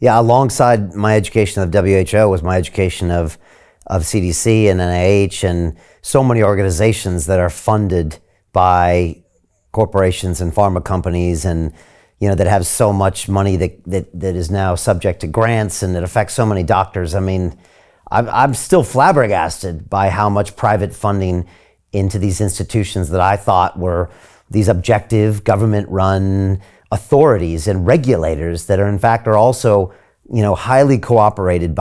Yeah, alongside my education of WHO was my education of CDC and NIH and so many organizations that are funded by corporations and pharma companies, and that have so much money that is now subject to grants, and it affects so many doctors. I mean, I'm still flabbergasted by how much private funding into these institutions that I thought were these objective government-run authorities and regulators that are in fact are also, highly co-opted,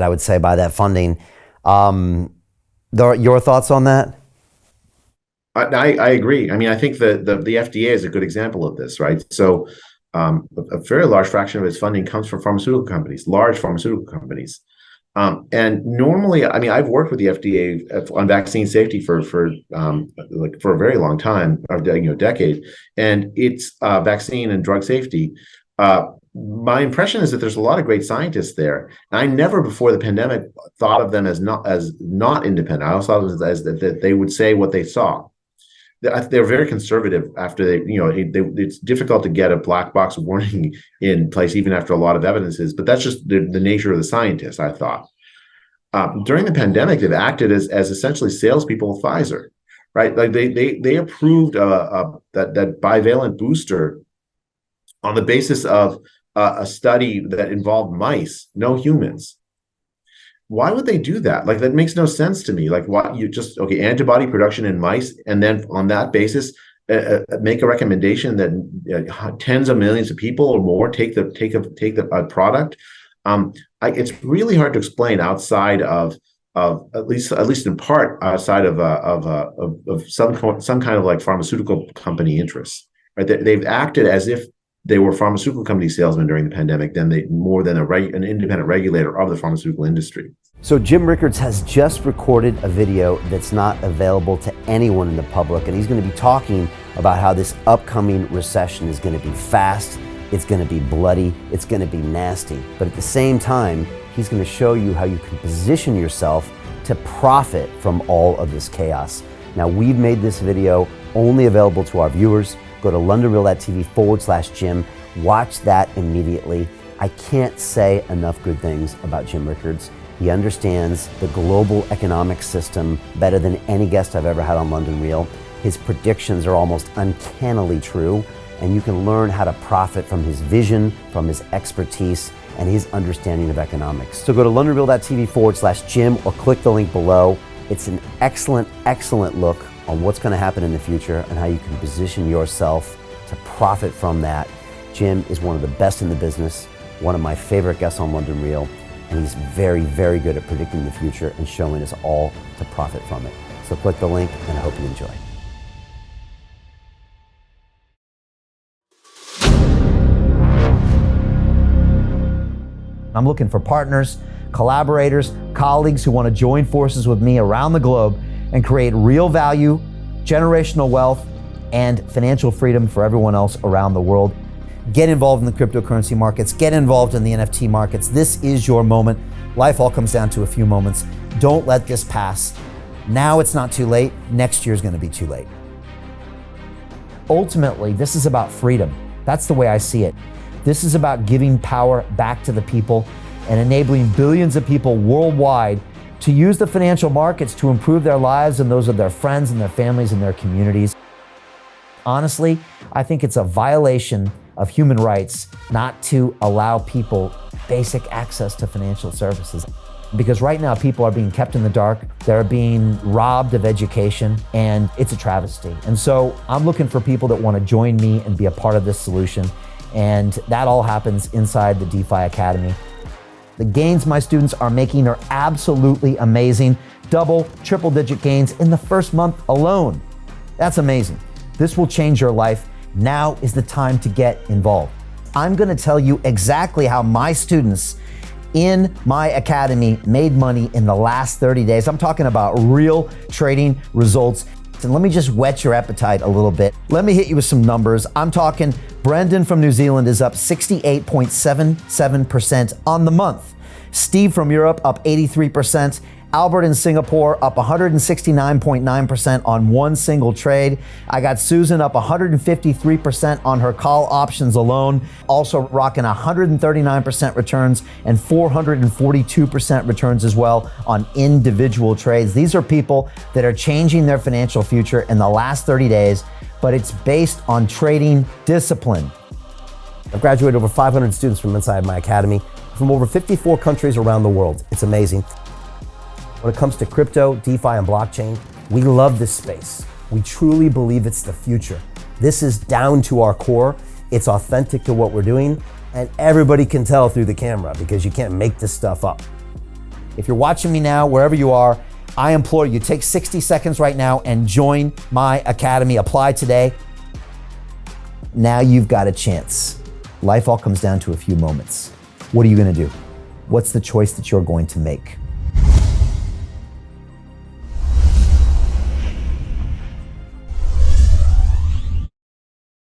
I would say, by that funding. Your thoughts on that? I agree. I mean, I think the FDA is a good example of this, right? So a very large fraction of its funding comes from pharmaceutical companies, large pharmaceutical companies. And normally, I mean, I've worked with the FDA on vaccine safety for a very long time, decade, and it's vaccine and drug safety. My impression is that there's a lot of great scientists there. And I never before the pandemic thought of them as not independent. I also thought as that they would say what they saw. They're very conservative after it's difficult to get a black box warning in place even after a lot of evidence is, but that's just the nature of the scientists, I thought. During the pandemic, they've acted as essentially salespeople of Pfizer, right? Like they approved that bivalent booster on the basis of a study that involved mice, no humans. Why would they do that? Like, that makes no sense to me. Like, why antibody production in mice, and then on that basis make a recommendation that tens of millions of people or more take the product. It's really hard to explain outside of at least in part outside of some kind of like pharmaceutical company interests. Right? They've acted as if they were pharmaceutical company salesmen during the pandemic, more than an independent regulator of the pharmaceutical industry. So Jim Rickards has just recorded a video that's not available to anyone in the public, and he's going to be talking about how this upcoming recession is going to be fast, it's going to be bloody, it's going to be nasty. But at the same time, he's going to show you how you can position yourself to profit from all of this chaos. Now, we've made this video only available to our viewers. Go to londonreal.tv/Jim. Watch that immediately. I can't say enough good things about Jim Rickards. He understands the global economic system better than any guest I've ever had on London Real. His predictions are almost uncannily true, and you can learn how to profit from his vision, from his expertise, and his understanding of economics. So go to londonreal.tv/Jim or click the link below. It's an excellent, excellent look on what's going to happen in the future and how you can position yourself to profit from that. Jim is one of the best in the business, one of my favorite guests on London Real, and he's very, very good at predicting the future and showing us all to profit from it. So click the link, and I hope you enjoy. I'm looking for partners, collaborators, colleagues who want to join forces with me around the globe and create real value, generational wealth, and financial freedom for everyone else around the world. Get involved in the cryptocurrency markets, get involved in the NFT markets. This is your moment. Life all comes down to a few moments. Don't let this pass. Now it's not too late. Next year's going to be too late. Ultimately, this is about freedom. That's the way I see it. This is about giving power back to the people and enabling billions of people worldwide to use the financial markets to improve their lives and those of their friends and their families and their communities. Honestly, I think it's a violation of human rights not to allow people basic access to financial services. Because right now people are being kept in the dark, they're being robbed of education, and it's a travesty. And so I'm looking for people that want to join me and be a part of this solution. And that all happens inside the DeFi Academy. The gains my students are making are absolutely amazing. Double, triple digit gains in the first month alone. That's amazing. This will change your life. Now is the time to get involved. I'm going to tell you exactly how my students in my academy made money in the last 30 days. I'm talking about real trading results. And let me just whet your appetite a little bit. Let me hit you with some numbers. I'm talking Brendan from New Zealand is up 68.77% on the month. Steve from Europe up 83%. Albert in Singapore up 169.9% on one single trade. I got Susan up 153% on her call options alone, also rocking 139% returns and 442% returns as well on individual trades. These are people that are changing their financial future in the last 30 days, but it's based on trading discipline. I've graduated over 500 students from inside my academy from over 54 countries around the world. It's amazing. When it comes to crypto, DeFi, and blockchain, we love this space. We truly believe it's the future. This is down to our core. It's authentic to what we're doing, and everybody can tell through the camera because you can't make this stuff up. If you're watching me now, wherever you are, I implore you, take 60 seconds right now and join my academy. Apply today. Now you've got a chance. Life all comes down to a few moments. What are you gonna do? What's the choice that you're going to make?